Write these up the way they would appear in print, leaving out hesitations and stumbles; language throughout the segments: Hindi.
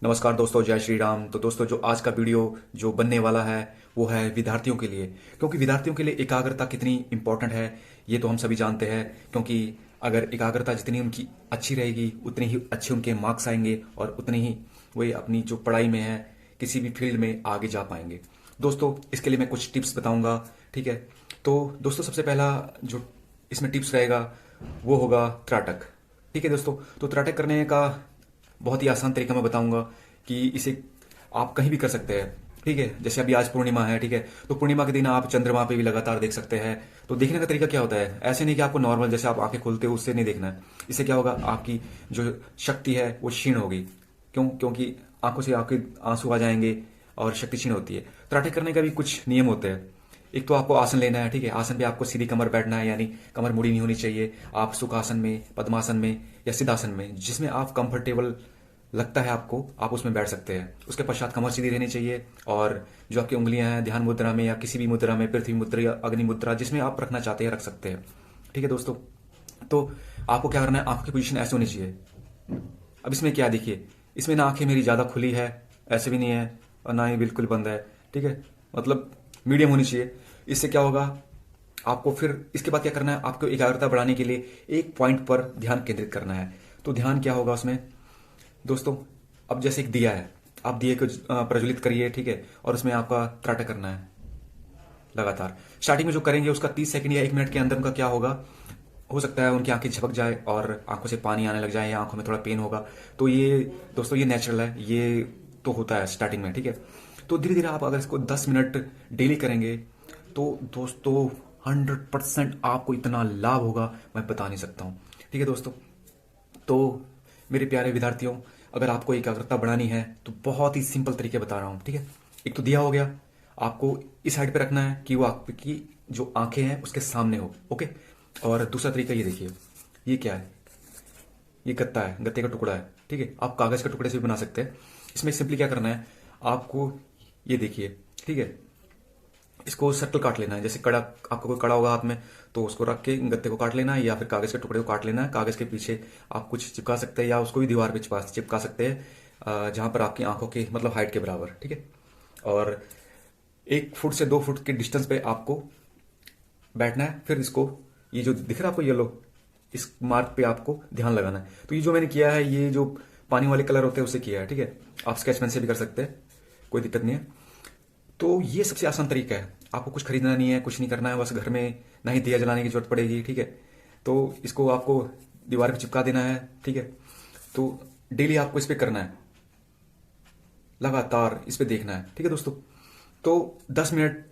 नमस्कार दोस्तों, जय श्री राम। तो दोस्तों, जो आज का वीडियो जो बनने वाला है वो है विद्यार्थियों के लिए। क्योंकि विद्यार्थियों के लिए एकाग्रता कितनी इम्पोर्टेंट है ये तो हम सभी जानते हैं। क्योंकि अगर एकाग्रता जितनी उनकी अच्छी रहेगी उतने ही अच्छे उनके मार्क्स आएंगे और उतने ही वे अपनी जो पढ़ाई में है किसी भी फील्ड में आगे जा पाएंगे। दोस्तों, इसके लिए मैं कुछ टिप्स बताऊंगा। ठीक है। तो दोस्तों, सबसे पहला जो इसमें टिप्स रहेगा वो होगा त्राटक। ठीक है दोस्तों, तो त्राटक करने का बहुत ही आसान तरीका मैं बताऊंगा कि इसे आप कहीं भी कर सकते हैं। ठीक है, जैसे अभी आज पूर्णिमा है। ठीक है, तो पूर्णिमा के दिन आप चंद्रमा पे भी लगातार देख सकते हैं। तो देखने का तरीका क्या होता है, ऐसे नहीं कि आपको नॉर्मल जैसे आप आंखें खोलते हो उससे नहीं देखना है। इससे क्या होगा, आपकी जो शक्ति है वो क्षीण होगी। क्योंकि आंखों से आपके आंसू आ जाएंगे और शक्ति क्षीण होती है। तराटे करने का भी कुछ नियम होते हैं। एक तो आपको आसन लेना है। ठीक है, आसन पे आपको सीधी कमर बैठना है, यानी कमर मुड़ी नहीं होनी चाहिए। आप सुखासन में, पद्मासन में या सिद्धासन में, जिसमें आप कंफर्टेबल लगता है आपको, आप उसमें बैठ सकते हैं। उसके पश्चात कमर सीधी रहनी चाहिए और जो आपकी उंगलियां हैं ध्यान मुद्रा में या किसी भी मुद्रा में, पृथ्वी मुद्रा या अग्नि मुद्रा, जिसमें आप रखना चाहते हैं रख सकते हैं। ठीक है दोस्तों, तो आपको क्या करना है, आंखों की पोजीशन ऐसे होनी चाहिए। अब इसमें क्या है, देखिए, इसमें ना आंखें मेरी ज़्यादा खुली है, ऐसे भी नहीं है, और ना ही बिल्कुल बंद है। ठीक है, मतलब मीडियम होनी चाहिए। इससे क्या होगा, आपको फिर इसके बाद क्या करना है, आपको एकाग्रता बढ़ाने के लिए एक पॉइंट पर ध्यान केंद्रित करना है। तो ध्यान क्या होगा उसमें दोस्तों, अब जैसे एक दिया है, आप दिए को प्रज्वलित करिए। ठीक है, और उसमें आपका त्राटक करना है लगातार। स्टार्टिंग में जो करेंगे उसका 30 सेकंड या 1 मिनट के अंदर उनका क्या होगा, हो सकता है उनकी आंखें झपक जाए और आंखों से पानी आने लग जाए या आंखों में थोड़ा पेन होगा। तो ये दोस्तों ये नेचुरल है, ये तो होता है स्टार्टिंग में। ठीक है, तो धीरे धीरे आप अगर इसको 10 मिनट डेली करेंगे तो दोस्तों 100% आपको इतना लाभ होगा मैं बता नहीं सकता हूँ। ठीक है दोस्तों, तो मेरे प्यारे विद्यार्थियों, अगर आपको एकाग्रता बढ़ानी है तो बहुत ही सिंपल तरीके बता रहा हूँ। ठीक है, एक तो दिया हो गया, आपको इस साइड पे रखना है कि वो आपकी जो आंखें हैं उसके सामने हो। ओके, और दूसरा तरीका ये देखिए, ये क्या है, ये गत्ता है, गत्ते का टुकड़ा है। ठीक है, आप कागज के टुकड़े से भी बना सकते हैं। इसमें सिंपली क्या करना है आपको, ये देखिए। ठीक है, इसको सर्कल काट लेना है। जैसे कड़ा, आपको कोई कड़ा होगा हाथ में तो उसको रख के गत्ते को काट लेना है, या फिर कागज के टुकड़े को काट लेना है। कागज के पीछे आप कुछ चिपका सकते हैं या उसको भी दीवार पे चिपका सकते हैं, जहां पर आपकी आंखों के मतलब हाइट के बराबर। ठीक है, और 1 फुट से 2 फुट के डिस्टेंस पे आपको बैठना है। फिर इसको, ये जो दिख रहा है आपको येलो, इस मार्क पे आपको ध्यान लगाना है। तो ये जो मैंने किया है, ये जो पानी वाले कलर होते हैं उससे किया है। ठीक है, आप स्केच पेन से भी कर सकते हैं, कोई दिक्कत नहीं है। तो ये सबसे आसान तरीका है, आपको कुछ खरीदना नहीं है, कुछ नहीं करना है, बस घर में ना ही दिया जलाने की जरूरत पड़ेगी। ठीक है, तो इसको आपको दीवार पे चिपका देना है। ठीक है, तो डेली आपको इस पे करना है, लगातार इस पे देखना है। ठीक है दोस्तों, तो 10 मिनट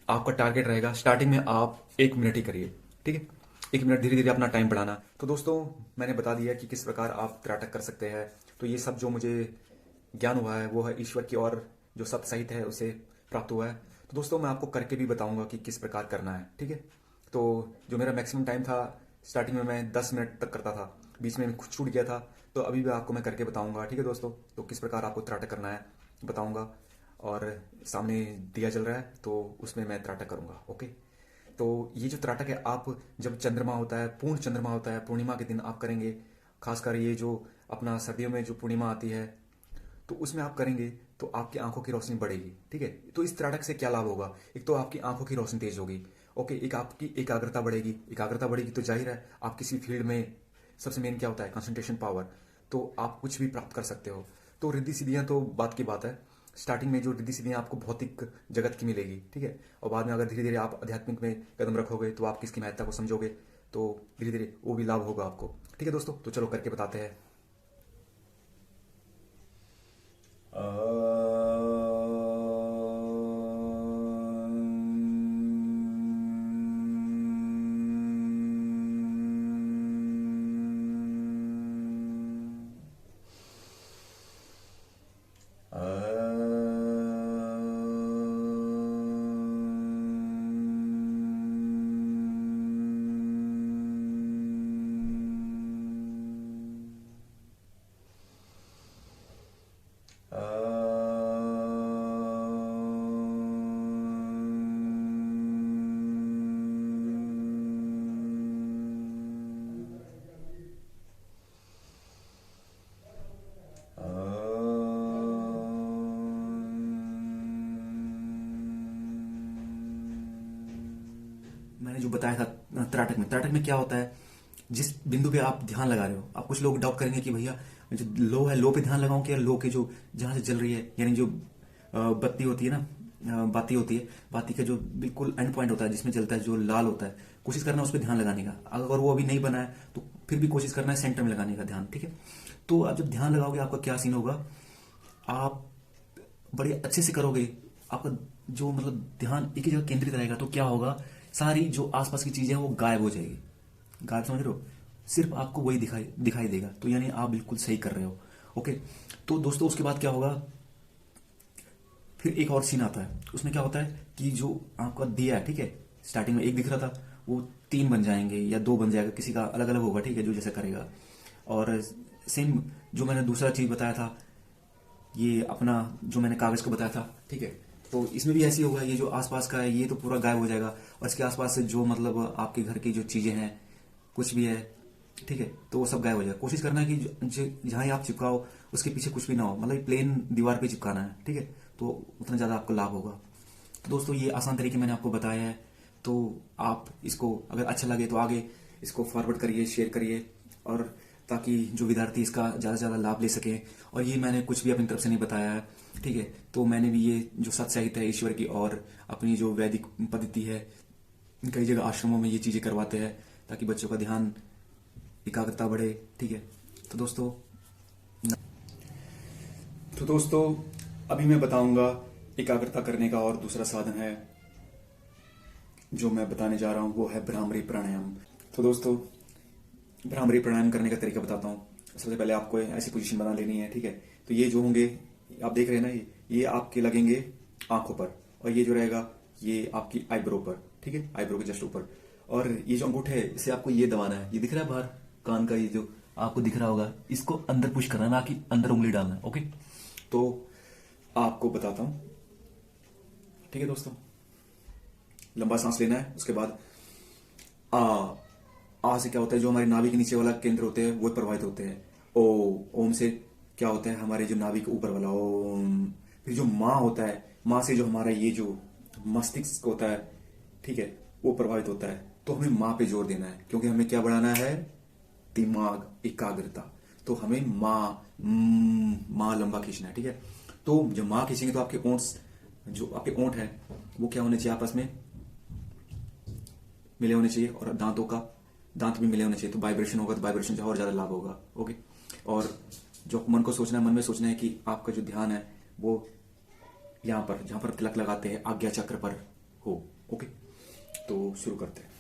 आपका टारगेट रहेगा। स्टार्टिंग में आप 1 मिनट ही करिए। ठीक है, 1 मिनट, धीरे धीरे अपना टाइम बढ़ाना। तो दोस्तों, मैंने बता दिया कि किस प्रकार आप त्राटक कर सकते हैं। तो ये सब जो मुझे ज्ञान हुआ है वो है ईश्वर की और जो सत्य साहित्य है उसे प्राप्त हुआ है। तो दोस्तों, मैं आपको करके भी बताऊंगा कि किस प्रकार करना है। ठीक है, तो जो मेरा मैक्सिमम टाइम था, स्टार्टिंग में मैं 10 मिनट तक करता था, बीच में कुछ छूट गया था, तो अभी भी आपको मैं करके बताऊंगा। ठीक है दोस्तों, तो किस प्रकार आपको त्राटक करना है बताऊंगा। और सामने दिया जल रहा है तो उसमें मैं त्राटक करूंगा। ओके, तो ये जो त्राटक है, आप जब चंद्रमा होता है, पूर्ण चंद्रमा होता है, पूर्णिमा के दिन आप करेंगे। खासकर ये जो अपना सर्दियों में जो पूर्णिमा आती है तो उसमें आप करेंगे तो आपकी आंखों की रोशनी बढ़ेगी। ठीक है, तो इस त्राटक से क्या लाभ होगा, एक तो आपकी आंखों की रोशनी तेज होगी। ओके, एक आपकी एकाग्रता बढ़ेगी। एकाग्रता बढ़ेगी तो जाहिर है आप किसी फील्ड में, सबसे मेन क्या होता है, कंसंट्रेशन पावर, तो आप कुछ भी प्राप्त कर सकते हो। तो रिद्धि सिद्धियां तो बात की बात है। स्टार्टिंग में जो रिद्धि सिद्धियां आपको भौतिक जगत की मिलेगी। ठीक है, और बाद में अगर धीरे धीरे आप आध्यात्मिक में कदम रखोगे तो आप किसकी महत्ता को समझोगे, तो धीरे धीरे वो भी लाभ होगा आपको। ठीक है दोस्तों, तो चलो करके बताते हैं। जो बताया था त्राटक में क्या होता है, जिस बिंदु पे आप ध्यान लगा रहे हो, आप कुछ लोग डाउट करेंगे कि भैया जो लो है, लो पे ध्यान लगाऊं कि लो के जो जहां से जल रही है, यानी जो बत्ती होती है ना, बाती होती है, बाती का जो बिल्कुल एंड पॉइंट होता है जिसमें जलता है, जो लाल होता है, कोशिश करना उस पर ध्यान लगाने का। अगर वो अभी नहीं बना है तो फिर भी कोशिश करना है सेंटर में लगाने का ध्यान, ठीक है। तो आप जब ध्यान लगाओगे आपका क्या सीन होगा, आप बड़े अच्छे से करोगे, आपका जो मतलब ध्यान एक ही जगह केंद्रित रहेगा, तो क्या होगा, सारी जो आसपास की चीजें हैं वो गायब हो जाएगी। गायब समझ रहे हो, सिर्फ आपको वही दिखाई दिखाई देगा, तो यानी आप बिल्कुल सही कर रहे हो। ओके, तो दोस्तों उसके बाद क्या होगा, फिर एक और सीन आता है, उसमें क्या होता है कि जो आपका दिया है, ठीक है, स्टार्टिंग में एक दिख रहा था, वो 3 बन जाएंगे या 2 बन जाएगा, किसी का अलग अलग होगा, ठीक है, जो जैसा करेगा। और सेम जो मैंने दूसरा चीज बताया था, ये अपना जो मैंने कागज को बताया था, ठीक है, तो इसमें भी ऐसे ही होगा, ये जो आसपास का है ये तो पूरा गायब हो जाएगा, और इसके आसपास से जो मतलब आपके घर की जो चीजें हैं, कुछ भी है, ठीक है, तो वो सब गायब हो जाएगा। कोशिश करना है कि जहां आप चिपकाओ उसके पीछे कुछ भी ना हो, मतलब प्लेन दीवार पे चिपकाना है, ठीक है, तो उतना ज्यादा आपको लाभ होगा। तो दोस्तों ये आसान तरीके मैंने आपको बताया है, तो आप इसको अगर अच्छा लगे तो आगे इसको फॉरवर्ड करिए, शेयर करिए, और ताकि जो विद्यार्थी इसका ज़्यादा से ज़्यादा लाभ ले सकें। और ये मैंने कुछ भी अपनी तरफ से नहीं बताया है, ठीक है, तो मैंने भी ये जो सत साहित्य है ईश्वर की और अपनी जो वैदिक पद्धति है, कई जगह आश्रमों में ये चीज़ें करवाते हैं ताकि बच्चों का ध्यान, एकाग्रता बढ़े, ठीक है। तो दोस्तों अभी मैं बताऊंगा एकाग्रता करने का और दूसरा साधन है जो मैं बताने जा रहा हूं, वो है भ्रामरी प्राणायाम। तो दोस्तों भ्रामरी प्राणायाम करने का तरीका बताता हूँ। सबसे पहले आपको ऐसी पोजीशन बना लेनी है, ठीक है। तो ये जो होंगे आप देख रहे हैं ना, ये आपके लगेंगे आंखों पर, और ये जो रहेगा ये आपकी आईब्रो पर, ठीक है, आईब्रो के जस्ट ऊपर। और ये जो अंगूठा है इसे आपको ये दबाना है, ये दिख रहा है बाहर कान का, ये जो आपको दिख रहा होगा, इसको अंदर पुश करना है, ना कि अंदर उंगली डालना है। ओके, तो आपको बताता हूं, ठीक है दोस्तों। लंबा सांस लेना है, उसके बाद आ से क्या होता है, जो हमारे नाभि के नीचे वाला केंद्र होते हैं वो प्रभावित होते हैं। ओम से क्या होता है, हमारे जो नाभि के ऊपर वाला ओम। फिर जो माँ होता है, माँ से जो हमारा ये जो मस्तिष्क होता है, ठीक है, वो प्रभावित होता है। तो हमें माँ पे जोर देना है, क्योंकि हमें क्या बढ़ाना है, दिमाग, एकाग्रता। तो हमें माँ लंबा खींचना है, ठीक है। तो जब माँ खींचेंगे तो आपके ओंठ, जो आपके ओंठ है वो क्या होने चाहिए, आपस में मिले होने चाहिए, और दांत भी मिले होने चाहिए। तो वाइब्रेशन होगा, तो वाइब्रेशन से और ज्यादा लाभ होगा। ओके, और जो मन को सोचना है, मन में सोचना है कि आपका जो ध्यान है वो यहाँ पर, जहां पर तिलक लगाते हैं, आज्ञा चक्र पर हो। ओके, तो शुरू करते हैं।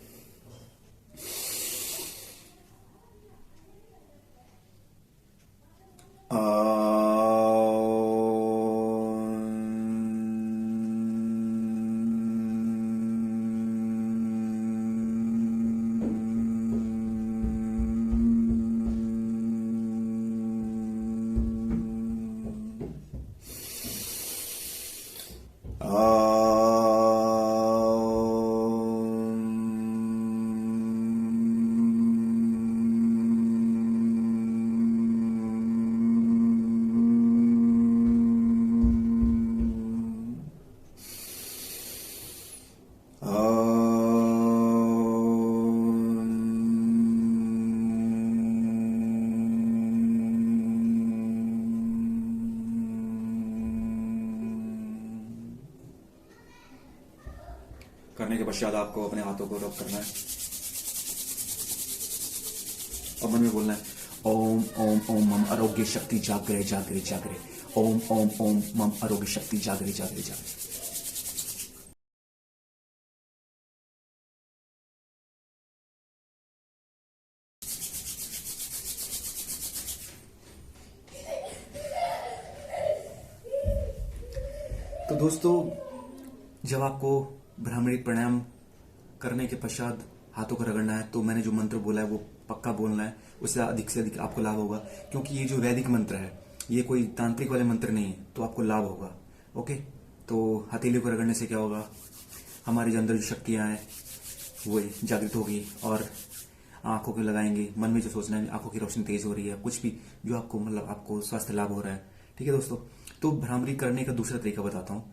करने के पश्चात आपको अपने हाथों को रब करना है और मन में बोलना है, ओम ओम ओम मम आरोग्य शक्ति जागरे जागरे जागरे, ओम ओम ओम मम आरोग्य शक्ति जागरे जागरे जागरे। तो दोस्तों जब आपको भ्रामरी प्राणायाम करने के पश्चात हाथों को रगड़ना है, तो मैंने जो मंत्र बोला है वो पक्का बोलना है, उससे से अधिक आपको लाभ होगा। क्योंकि ये जो वैदिक मंत्र है ये कोई तांत्रिक वाले मंत्र नहीं है, तो आपको लाभ होगा। ओके, तो हथेली को रगड़ने से क्या होगा, हमारे जो अंदर जो शक्तियां हैं वो जागृत होगी, और आंखों को लगाएंगे, मन में जो सोचना है, आंखों की रोशनी तेज हो रही है, कुछ भी जो आपको मतलब आपको स्वास्थ्य लाभ हो रहा है, ठीक है दोस्तों। तो भ्रामरी करने का दूसरा तरीका बताता हूँ,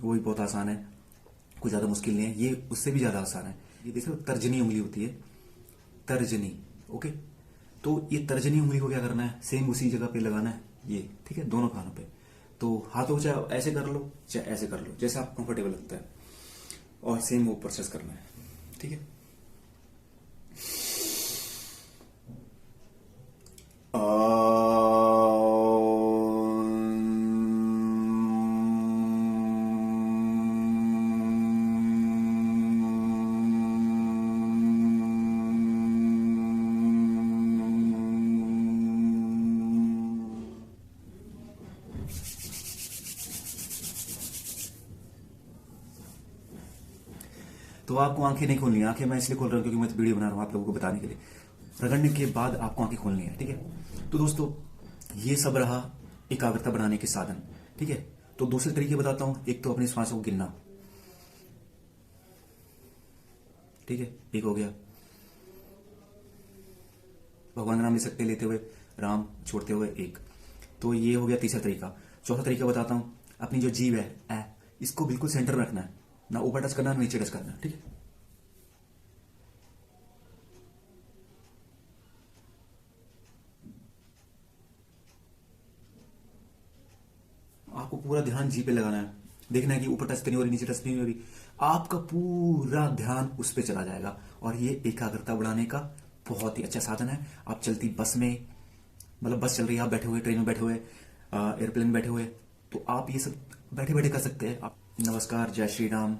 वो भी बहुत आसान है, कुछ ज्यादा मुश्किल नहीं है, ये उससे भी ज्यादा आसान है। ये देख रहे हो, तर्जनी उंगली होती है, तर्जनी। ओके, तो ये तर्जनी उंगली को क्या करना है, सेम उसी जगह पे लगाना है, ये ठीक है, दोनों कानों पे। तो हाथों को चाहे ऐसे कर लो चाहे ऐसे कर लो, जैसे आप कंफर्टेबल लगता है, और सेम वो प्रोसेस करना है, ठीक है। तो आपको आंखें नहीं खोलनी है, आंखें मैं इसलिए खोल रहा हूँ क्योंकि मैं तो वीडियो बना रहा हूँ आप लोगों को बताने के लिए। रगड़ने के बाद आपको आंखें खोलनी है, ठीक है। तो दोस्तों ये सब रहा एकाग्रता बढ़ाने के साधन, ठीक है। तो दूसरे तरीके बताता हूँ, एक तो अपनी सांसों को गिनना, ठीक है, एक हो गया। भगवान का नाम ले सकते हैं लेते हुए, राम छोड़ते हुए, एक। तो ये हो गया तीसरा तरीका। चौथा तरीका बताता हूँ, अपनी जो जीभ है इसको बिल्कुल सेंटर में रखना है, ना ऊपर टच करना ना नीचे टच करना, ठीक है। आपको पूरा ध्यान जी पे लगाना है, देखना है कि ऊपर टच तो नहीं हो रही, नीचे टच नहीं हो रही, आपका पूरा ध्यान उस पे चला जाएगा। और ये एकाग्रता बढ़ाने का बहुत ही अच्छा साधन है। आप चलती बस में, मतलब बस चल रही है, आप बैठे हुए, ट्रेन में बैठे हुए, एयरप्लेन में बैठे हुए, तो आप ये सब बैठे बैठे कर सकते हैं आप। नमस्कार, जय श्री राम।